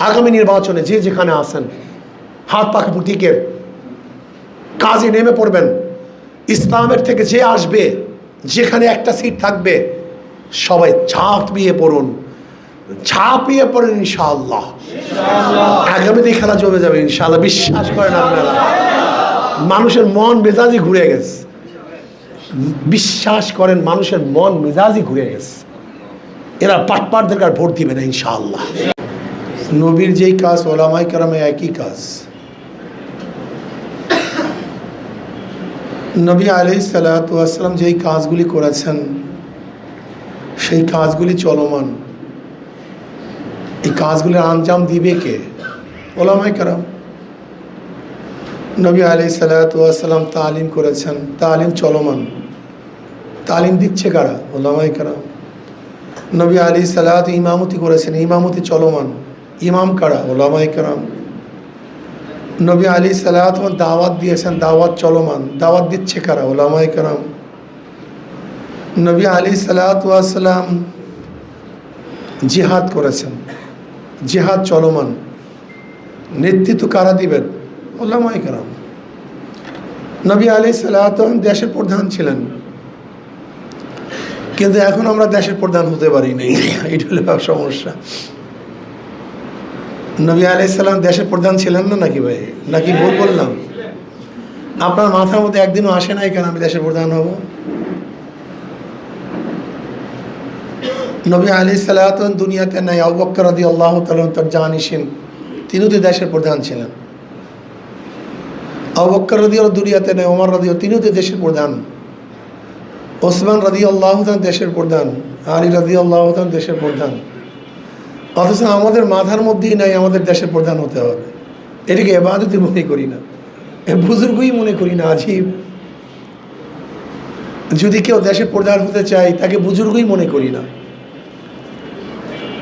আগামী নির্বাচনে যে যেখানে আসেন হাত পাখা প্রতীকের কাজে নেমে পড়বেন। ইসলামের থেকে যে আসবে, যেখানে একটা সিট থাকবে, সবাই ঝাঁপিয়ে পড়ুন, ঝাঁপিয়ে পড়ুন ইনশাআল্লাহ। আগামীতে খেলা জমে যাবে ইনশাআল্লাহ, বিশ্বাস করেন আপনারা। মানুষের মন মেজাজি ঘুরে গেছে, বিশ্বাস করেন, মানুষের মন মেজাজি ঘুরে গেছে। এরা পাটপাটদের কাছে ভোট দিবে না ইনশাআল্লাহ। নবীর যেই কাজ ওলামায়ে কেরামে একই কাজ। নবী আলাইহিস সালাতু ওয়াস সালাম যেই কাজগুলি করেছেন সেই কাজগুলি চলমান। এই কাজগুলির আঞ্জাম দিবে কে? ওলামায়ে কেরাম। নবী আলাইহিস সালাতু ওয়াস সালাম তালিম করেছেন, তালিম চলমান। তালিম দিচ্ছে কারা? ওলামায়ে কেরাম। নবী আলাইহিস সালাতু ইমামতি করেছেন, ইমামতি চলমান। ইমাম কারা? ওলামায়ে কেরাম। নবী আলাইহিস সালাতু দাওয়াত দিয়েছেন, দাওয়াত চলমান। দাওয়াত দিচ্ছে কারা? ওলামায়ে কেরাম। নবী আলাইহিস সালাতু ওয়াস সালাম জিহাদ করেছেন, জিহাদ চলমান। নেতৃত্ব কারা দিবেন? ওলামায়ে কেরাম। নবী আলাইহিস সালাতু দেশের প্রধান ছিলেন, কিন্তু এখন আমরা দেশের প্রধান হতে পারি নাই, এটা হলো সমস্যা। নবী আলাইহিস সালাম দেশের প্রধান ছিলেন না নাকি ভাই? নাকি ভুল বললাম? আপনার মাথার মধ্যে একদিনও আসে নাই কেন আমি দেশের প্রধান হব? নবী আলাইহিস সালাতু দুনিয়াতে নাই, আবু বকর রাদিয়াল্লাহু তাআলা তার জানিসিন, তিনিও তো দেশের প্রধান ছিলেন। আবু বকর রাদিয়াল্লাহু দুনিয়াতে নাই, ওমর রাদিয়াল্লাহু, তিনিও তো দেশের প্রধান। ওসমান রাদিয়াল্লাহু তাআলা দেশের প্রধান, আলী রাদিয়াল্লাহু তাআলা দেশের প্রধান। অথচ আমাদের মাথার মধ্যেই নাই আমাদের দেশের প্রধান হতে হবে। এটাকে ইবাদতই মনে করি না, বুজুর্গই মনে করি না। আজীব। যদি কেউ দেশের প্রধান হতে চায় তাকে বুজুর্গই মনে করি না,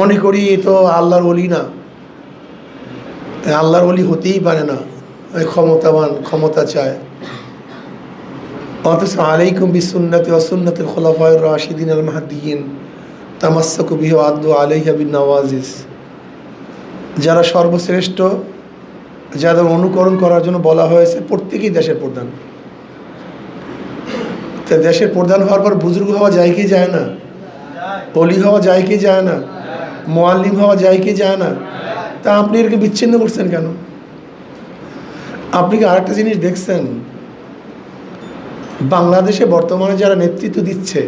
মনে করি তো আল্লাহর ওলি না, আল্লাহর ওলি হতেই পারে না, ক্ষমতাবান, ক্ষমতা চায়। অথচ আলাইকুম বিসুন্নতি ওয়া সুন্নাতিল খুলাফায়ে রাশিদিন আল মাহদিয়িন তামাসসাকু বিহি ওয়া আদু আলাইহা বিন নওয়াজিস। যারা সর্বশ্রেষ্ঠ, যাদের অনুকরণ করার জন্য বলা হয়েছে, প্রত্যেকেই দেশের প্রধান। তা দেশের প্রধান হওয়ার পর বুজুর্গ হওয়া যায় কি যায় না? ওলি হওয়া যায় কি যায় না? মুআল্লিম হওয়া যায় কি যায় না? তা আপনি এরকে বিচ্ছিন্ন করছেন কেন? আপনি কি আরেকটা জিনিস দেখছেন? বাংলাদেশে বর্তমানে যারা নেতৃত্ব দিচ্ছে,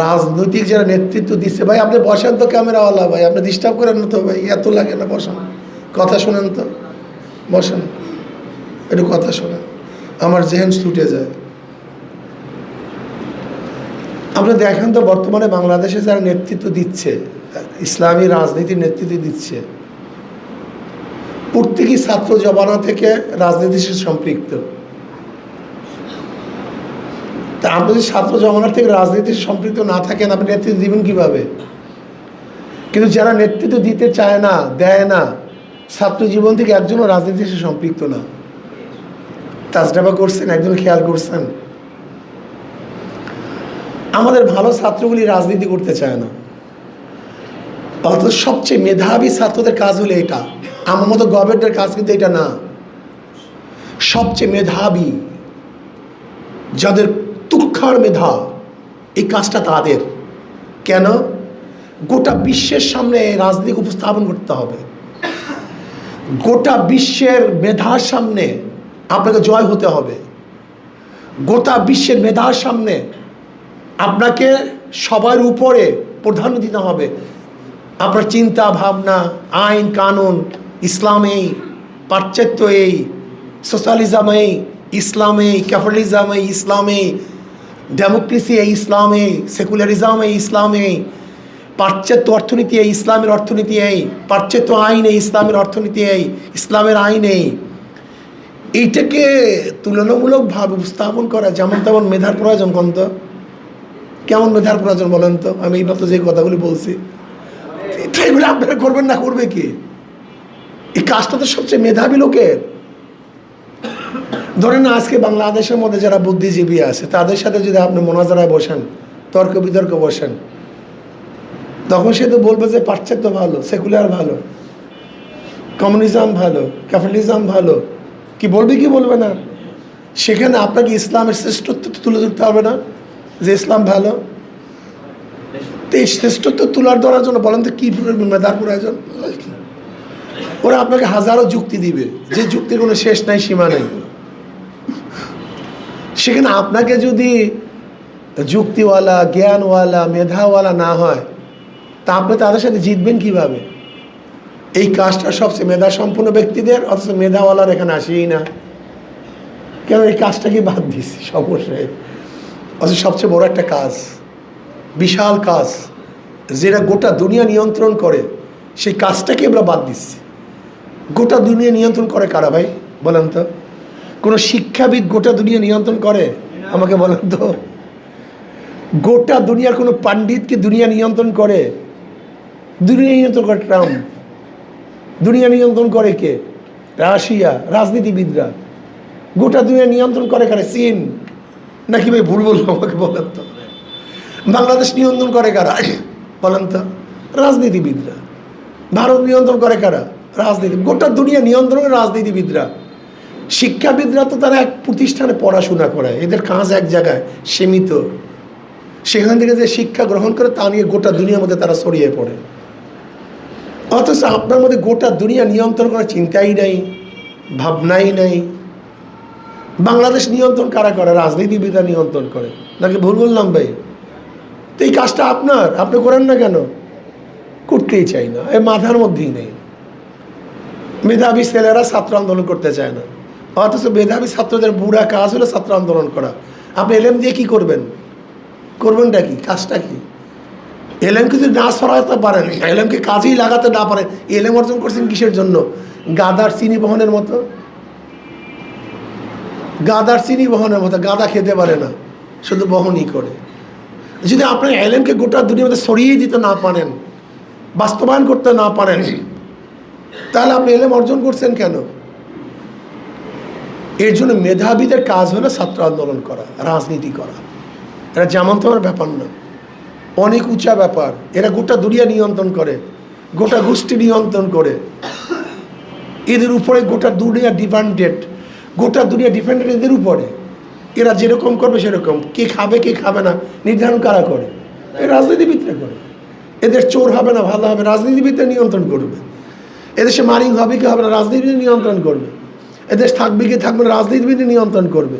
রাজনৈতিক যারা নেতৃত্ব দিচ্ছে, ভাই আপনি বসেন তো ক্যামেরাওয়ালা, ভাই আপনি ডিস্টার্ব করেন না তো ভাই, এত লাগে না, বসেন, কথা শোনেন তো, বসেন, একটু কথা শোনেন, আমার জেহেন ছুটে যায়। আপনি দেখেন তো বর্তমানে বাংলাদেশে যারা নেতৃত্ব দিচ্ছে, ইসলামী রাজনীতির নেতৃত্ব দিচ্ছে, প্রত্যেকই ছাত্র জমানা থেকে রাজনীতির সাথে সম্পৃক্ত। তা আপনি যদি ছাত্র জমানার থেকে রাজনীতির সম্পৃক্ত না থাকেন, আপনি নেতৃত্ব দিবেন কিভাবে? কিন্তু যারা নেতৃত্ব দিতে চায় না, দেয় না, ছাত্র জীবন থেকে একজনও রাজনীতির সাথে সম্পৃক্ত না। তাজরাবা করছেন, একজন খেয়াল করছেন? আমাদের ভালো ছাত্রগুলি রাজনীতি করতে চায় না, অথচ সবচেয়ে মেধাবী ছাত্রদের কাজ হলো এটা। আমার মতো গভর্নমেন্টের কাজ কিন্তু এটা না। সবচেয়ে মেধাবী, যাদের তুক্ষার মেধা, এই কাজটা তাদের। কেন? গোটা বিশ্বের সামনে রাজনীতি উপস্থাপন করতে হবে, গোটা বিশ্বের মেধার সামনে আপনাকে জয় হতে হবে, গোটা বিশ্বের মেধার সামনে আপনাকে সবার উপরে প্রাধান্য দিতে হবে। আপনার চিন্তা ভাবনা, আইন কানুন ইসলাম এই, পাশ্চাত্য এই, সোশ্যালিজম এই ইসলাম এই, ক্যাপিটালিজম এই ইসলাম এই, ডেমোক্রেসি এই ইসলাম এই, সেকুলারিজম এই ইসলাম এই, পাশ্চাত্য অর্থনীতি এই ইসলামের অর্থনীতি এই, পাশ্চাত্য আইন এই ইসলামের অর্থনীতি এই, ইসলামের আইন এই। এইটাকে তুলনামূলকভাবে উপস্থাপন করা যেমন তেমন মেধার প্রয়োজন। কোন তো কেমন মেধার প্রয়োজন বলেন তো? আমি এই মাত্র যে কথাগুলি বলছি, এগুলো আপনারা করবেন না, করবে কি? এই কাজটা তো সবচেয়ে মেধাবী লোকের। ধরেন না, আজকে বাংলাদেশের মধ্যে যারা বুদ্ধিজীবী আছে তাদের সাথে যদি আপনি মোনাজারায় বসেন, তর্ক বিতর্ক বসেন, তখন সে তো বলবে যে পাশ্চাত্য ভালো, সেকুলার ভালো। কমিউনিজম ভালো, ক্যাপিটালিজম ভালো, কি বলবে কি বলবে না? সেখানে আপনাকে ইসলামের শ্রেষ্ঠত্ব তুলে ধরতে হবে না যে ইসলাম ভালো? তো এই শ্রেষ্ঠত্ব তুলার ধরার জন্য বলেন তো কী মেধার প্রয়োজন? ওরা আপনাকে হাজারো যুক্তি দিবে, যে যুক্তির কোনো শেষ নাই, সীমা নেই। সেখানে আপনাকে যদি যুক্তিওয়ালা, জ্ঞানওয়ালা, মেধাওয়ালা না হয়, তা আপনি তাদের সাথে জিতবেন কিভাবে? এই কাজটা সবচেয়ে মেধা সম্পন্ন ব্যক্তিদের, অথচ মেধাওয়ালার এখানে আসেই না কেন? এই কাজটাকে বাদ দিছি সমস্যায়। অথচ সবচেয়ে বড় একটা কাজ, বিশাল কাজ, যেটা গোটা দুনিয়া নিয়ন্ত্রণ করে, সেই কাজটাকে আমরা বাদ দিচ্ছি। গোটা দুনিয়া নিয়ন্ত্রণ করে কারা ভাই বলেন তো? কোনো শিক্ষাবিদ গোটা দুনিয়া নিয়ন্ত্রণ করে? আমাকে বলেন তো। গোটা দুনিয়ার কোনো পণ্ডিতকে দুনিয়া নিয়ন্ত্রণ করে? দুনিয়া নিয়ন্ত্রণ করে ট্রাম্প। দুনিয়া নিয়ন্ত্রণ করে কে? রাশিয়া, রাজনীতিবিদরা। গোটা দুনিয়া নিয়ন্ত্রণ করে কারা? চীন নাকি ভাই ভুল বলবো? আমাকে বলেন তো। বাংলাদেশ নিয়ন্ত্রণ করে কারা বলেন তো? রাজনীতিবিদরা। ভারত নিয়ন্ত্রণ করে কারা? রাজনীতি। গোটা দুনিয়া নিয়ন্ত্রণ করে রাজনীতিবিদরা। শিক্ষাবিদরা তো তারা এক প্রতিষ্ঠানে পড়াশোনা করে, এদের কাজ এক জায়গায় সীমিত, সেখান থেকে যে শিক্ষা গ্রহণ করে তা নিয়ে গোটা দুনিয়ার মধ্যে তারা ছড়িয়ে পড়ে। অথচ আপনার মধ্যে গোটা দুনিয়া নিয়ন্ত্রণ করার চিন্তাই নাই, ভাবনাই নাই। বাংলাদেশ নিয়ন্ত্রণ কারা করে? রাজনীতিবিদরা নিয়ন্ত্রণ করে। নাকি ভুল বললাম ভাই? তো এই কাজটা আপনার, আপনি করেন না কেন? করতেই চাই না, এই মাথার মধ্যেই নেই। মেধাবী ছেলেরা ছাত্র আন্দোলন করতে চায় না, অথচ মেধাবী ছাত্রদের বুড়া কাজ হলো ছাত্র আন্দোলন করা। আপনি এলএম দিয়ে কি করবেন? করবেনটা কি? কাজটা কি? এলএমকে যদি না সরাতে পারেন, এলএমকে কাজেই লাগাতে না পারেন, এলএম অর্জন করছেন কিসের জন্য? গাদার চিনি বহনের মতো। গাদার চিনি বহনের মতো। গাদা খেতে পারে না, শুধু বহনই করে। যদি আপনি এলএমকে গোটা দুনিয়ার মধ্যে সরিয়ে দিতে না পারেন, বাস্তবায়ন করতে না পারেন, তাহলে আপনি এলএম অর্জন করছেন কেন? এর জন্য মেধাবীদের কাজ হলো ছাত্র আন্দোলন করা, রাজনীতি করা। এটা যেমন তোমার ব্যাপার না, অনেক উঁচা ব্যাপার। এরা গোটা দুনিয়া নিয়ন্ত্রণ করে, গোটা গোষ্ঠী নিয়ন্ত্রণ করে। এদের উপরে গোটা দুনিয়া ডিপেন্ডেন্ট, গোটা দুনিয়া ডিপেন্ডেন্ট এদের উপরে। এরা যেরকম করবে সেরকম। কে খাবে কে খাবে না নির্ধারণ কারা করে? এই রাজনীতিবিদরা করে। এদের চোর হবে না ভালো হবে, রাজনীতিবিদরা নিয়ন্ত্রণ করবে। এদেশে মারিং হবে কি হবে না, রাজনীতিবিদ নিয়ন্ত্রণ করবে। এদেশ থাকবে কি থাকবে না, রাজনীতিবিদ নিয়ন্ত্রণ করবে।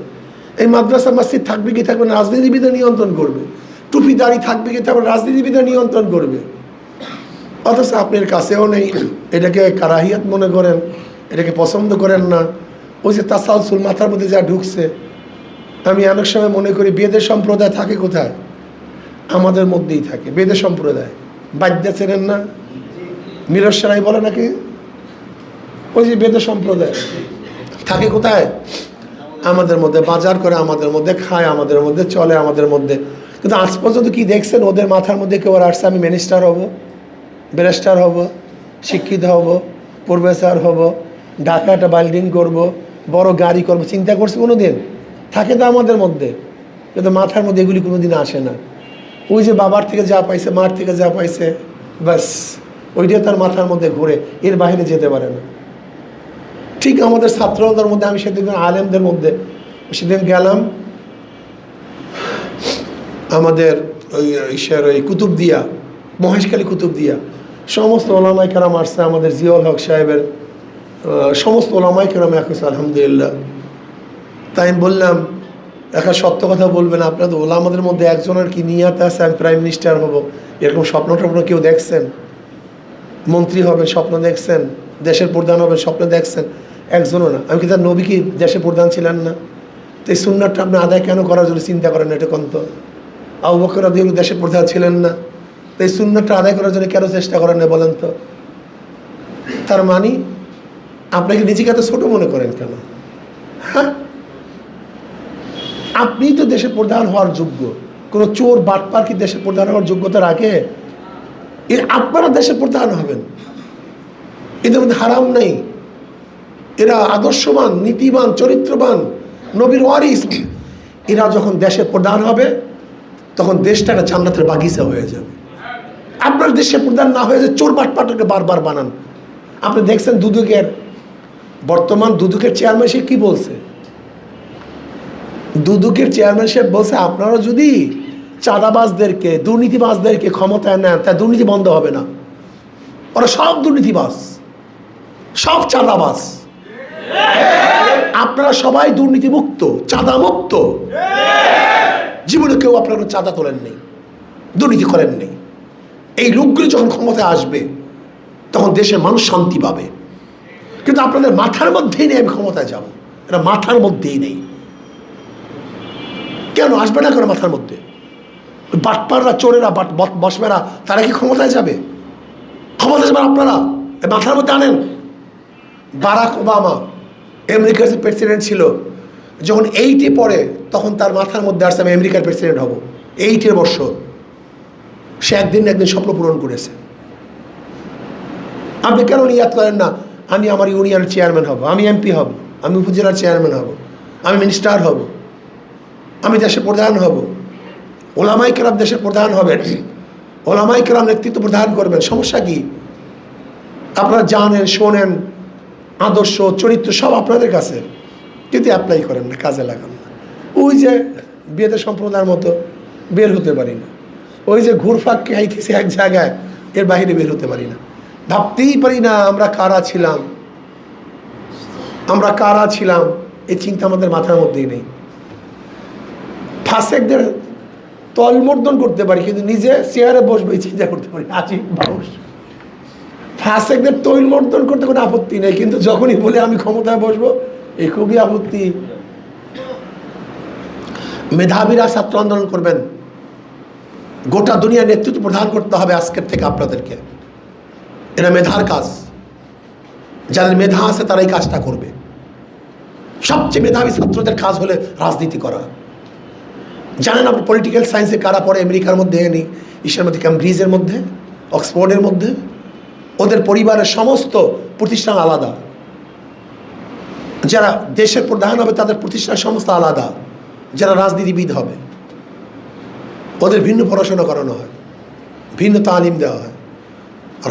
এই মাদ্রাসা মসজিদ থাকবে কি থাকবে না, রাজনীতিবিদ নিয়ন্ত্রণ করবে। টুপি দাড়ি থাকবে কি থাকবে, রাজনীতিবিদ নিয়ন্ত্রণ করবে। অথচ আপনার কাছেও নেই। এটাকে কারাহিয়াত মনে করেন, এটাকে পছন্দ করেন না। ওই যে তাসালসুল মাথার মধ্যে যা ঢুকছে, আমি অনেক সময় মনে করি বেদের সম্প্রদায় থাকে কোথায়? আমাদের মধ্যেই থাকে বেদের সম্প্রদায়। বাদ্যা চেনেন না? মিরর সেরাই বলে নাকি? ওই যে বেদের সম্প্রদায় থাকে কোথায়? আমাদের মধ্যে। বাজার করে আমাদের মধ্যে, খায় আমাদের মধ্যে, চলে আমাদের মধ্যে। কিন্তু আজ পর্যন্ত কি দেখছেন ওদের মাথার মধ্যে কেউ আসছে আমি মিনিস্টার হব, ব্যারিস্টার হব, শিক্ষিত হব, প্রফেসর হব, ঢাকা একটা বিল্ডিং করব, বড় গাড়ি করব, চিন্তা করছে কোনো দিন? থাকে তো আমাদের মধ্যে, কিন্তু মাথার মধ্যে এগুলি কোনো দিন আসে না। ওই যে বাবার থেকে যা পাইছে, মার থেকে যা পাইছে, ব্যাস ওইটাই তার মাথার মধ্যে ঘুরে, এর বাইরে যেতে পারে না। ঠিক আমাদের ছাত্রদের মধ্যে, আমি সেদিন আলেমদের মধ্যে সেদিন গেলাম, আমাদের ওই কুতুবদিয়া, মহেশখালী কুতুবদিয়া, সমস্ত ওলামাই কেরাম আসছে। আমাদের জিয়াউল হক সাহেবের সমস্ত ওলামাই কেরাম আসছে আলহামদুলিল্লাহ। তাই আমি বললাম, একটা সত্য কথা বলবেন, আপনাদের ওলামাদের মধ্যে একজনের কি নিয়াত আছে আমি প্রাইম মিনিস্টার হব, এরকম স্বপ্ন টপ্ন কেউ দেখছেন? মন্ত্রী হবেন স্বপ্ন দেখছেন? দেশের প্রধান হবেন স্বপ্ন দেখছেন? একজনও না। আমি কি তার নবী কি দেশের প্রধান ছিলেন না? তো এই সুন্নাতটা আপনি আদায় কেন করার জন্য চিন্তা করেন না? এটা কন্ত আবু বকর রাদিয়াল্লাহু দেশের প্রধান ছিলেন না? তো এই সুন্নাতটা আদায় করার জন্য কেন চেষ্টা করেন না বলেন তো? তার মানে আপনাকে নিজেকে এত ছোট মনে করেন কেন? হ্যাঁ, আপনিই তো দেশের প্রধান হওয়ার যোগ্য। কোনো চোর বাটপার কি দেশের প্রধান হওয়ার যোগ্যতা রাখে? আপনারা দেশের প্রধান হবেন, এদের মধ্যে হারাম নেই। এরা আদর্শবান, নীতিবান, চরিত্রবান, নবীর ওয়ারিস। এরা যখন দেশের প্রধান হবে তখন দেশটা একটা জান্নাতের বাগিচা হয়ে যাবে। আপনার দেশের প্রধান না হয়ে যে চোর বাটপাটকে বারবার বানান, আপনি দেখছেন দুদকের বর্তমান দুদকের চেয়ারম্যান সাহেব কি বলছে? দুদকের চেয়ারম্যান সাহেব বলছে, আপনারা যদি চাঁদাবাজদেরকে দুর্নীতিবাজদেরকে ক্ষমতায় নেন তা দুর্নীতি বন্ধ হবে না। ওরা সব দুর্নীতিবাজ, সব চাঁদাবাজ। আপনারা সবাই দুর্নীতিমুক্ত, চাঁদামুক্ত। জীবনে কেউ আপনারা চাঁদা তোলেন নেই, দুর্নীতি করেন নেই। এই লোকগুলো যখন ক্ষমতায় আসবে তখন দেশের মানুষ শান্তি পাবে। কিন্তু আপনাদের মাথার মধ্যেই নেই আমি ক্ষমতায় যাব, এটা মাথার মধ্যেই নেই। কেন আসবে না কেন মাথার মধ্যে? বাটপাররা, চোরেরা, বসবেরা, তারা কি ক্ষমতায় যাবে? ক্ষমতায় যাবেন আপনারা, মাথার মধ্যে আনেন। বারাক ওবামা আমেরিকার যে প্রেসিডেন্ট ছিল, যখন 8-এ পড়ে তখন তার মাথার মধ্যে আসছে আমি আমেরিকার প্রেসিডেন্ট হব। 8-এর বছর সে একদিন স্বপ্ন পূরণ করেছে। আপনি কেন নিয়াত করেন না আমি আমার ইউনিয়নের চেয়ারম্যান হব, আমি এমপি হব, আমি উপজেলার চেয়ারম্যান হব, আমি মিনিস্টার হব, আমি দেশের প্রধান হব? ওলামাই কেরাম দেশের প্রধান হবেন, ওলামাই কেরাম নেতৃত্ব প্রদান করবেন। সমস্যা কি? আপনারা জানেন, শোনেন, আদর্শ চরিত্র সব আপনাদের কাছে, কিন্তু অ্যাপ্লাই করেন না, কাজে লাগান না। ওই যে বিয়েতে সম্প্রদায়ের মতো বের হতে পারি না, ওই যে ঘুরফাক খাইতেছি এক জায়গায়, এর বাইরে বের হতে পারি না। ভাবতেই পারি না আমরা কারা ছিলাম, আমরা কারা ছিলাম, এই চিন্তা আমাদের মাথার মধ্যেই নেই। ফাসেকদের তলমর্দন করতে পারি, কিন্তু নিজে চেয়ারে বসবে চিন্তা করতে পারি। আজিব মানুষ। ফাসেকদের তৈলমর্দন করতে কোনো আপত্তি নেই, কিন্তু যখনই বলে আমি ক্ষমতায় বসবো, এই খুবই আপত্তি। মেধাবীরা ছাত্র আন্দোলন করবেন, গোটা দুনিয়া নেতৃত্ব প্রদান করতে হবে আজকের থেকে আপনাদেরকে। এটা মেধার কাজ, যাদের মেধা আছে তারা এই কাজটা করবে। সবচেয়ে মেধাবী ছাত্রদের কাজ হলে রাজনীতি করা। জানেন আপনি পলিটিক্যাল সায়েন্সে কারা পড়ে আমেরিকার মধ্যে, ইসের মধ্যে, ক্যামব্রিজের মধ্যে, অক্সফোর্ডের মধ্যে? ওদের পরিবারের সমস্ত প্রতিষ্ঠান আলাদা। যারা দেশের প্রধান হবে তাদের প্রতিষ্ঠান সমস্ত আলাদা। যারা রাজনীতিবিদ হবে ওদের ভিন্ন পড়াশোনা করানো হয়, ভিন্ন তালিম দেওয়া হয়।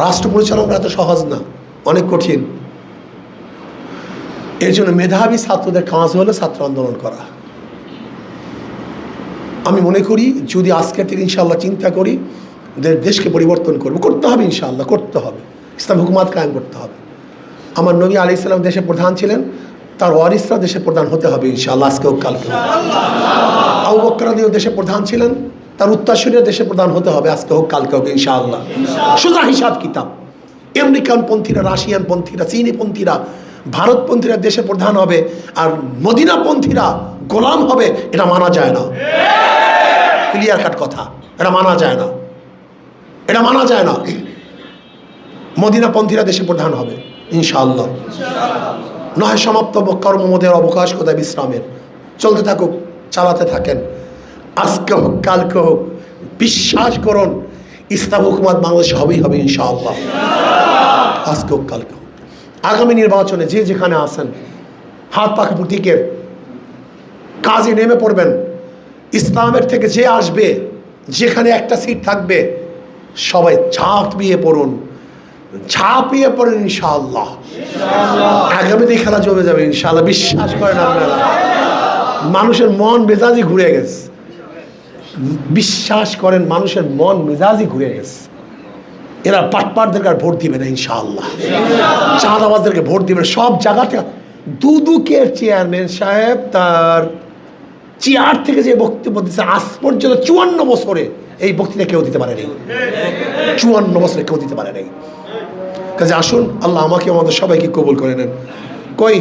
রাষ্ট্র পরিচালনা এত সহজ না, অনেক কঠিন। এর জন্য মেধাবী ছাত্রদের কাজ হলো ছাত্র আন্দোলন করা। আমি মনে করি যদি আজকের থেকে ইনশাআল্লাহ চিন্তা করি দেশকে পরিবর্তন করতে হবে, ইনশাআল্লাহ করতে হবে। ইসলাম হুকুমাত কায়েম করতে হবে। আমার নবী আলাইহিস সালাম দেশের প্রধান ছিলেন, তার ওয়ারিসরা দেশের প্রধান হতে হবে ইনশাআল্লাহ, আজকে হোক কালকে। আবু বকর রাদিয়াল্লাহু দেশের প্রধান ছিলেন, তার উত্তরসূরিরা দেশের প্রধান হতে হবে আজকে হোক কালকে হোক ইনশাআল্লাহ। সোজা হিসাব কিতাব। আমেরিকান পন্থীরা, রাশিয়ান পন্থীরা, চীনি পন্থীরা, ভারতপন্থীরা দেশের প্রধান হবে, আর মদিনা পন্থীরা গোলাম হবে, এটা মানা যায় না। ক্লিয়ার কাট কথা, এটা মানা যায় না, এটা মানা যায় না। মদিনা পন্থীরা দেশের প্রধান হবে ইনশাআল্লাহ। নয় সমাপ্ত কর্মমদের অবকাশ কোথায় বিশ্রামের। চলতে থাকুক, চালাতে থাকেন, আজকে হোক কালকে হোক। বিশ্বাস করুন ইসলাম হুকুমত বাংলাদেশে হবেই হবে ইনশাআল্লাহ, আজকে হোক কালকে হোক। আগামী নির্বাচনে যে যেখানে আছেন হাত পাখা প্রতীকের কাজে নেমে পড়বেন। ইসলামের থেকে যে আসবে, যেখানে একটা সিট থাকবে, সবাই ঝাঁপিয়ে পড়ুন, ঝাঁপিয়ে পড়েন ইনশাআল্লাহ। আগামীতে খেলা জমে যাবে ইনশাআল্লাহ, বিশ্বাস করেন আপনারা। মানুষের মন মেজাজি ঘুরে গেছে, বিশ্বাস করেন মানুষের মন মেজাজি ঘুরে গেছে। এরা পাটপাটদেরকে আর ভোট দিবে না ইনশাআল্লাহ, চাঁদাবাজদেরকে ভোট দিবে। সব জায়গাতে দুদকের চেয়ারম্যান সাহেব তার চেয়ার থেকে যে বক্তব্য দিচ্ছে আজ পর্যন্ত 54 বছরে এই বক্তৃতা কেউ দিতে পারে নাই, 54 বছরে কেউ দিতে পারে নাই। কাজে আসুন আল্লাহ আমাকে আমাদের সবাইকে কবুল করে নেন। কই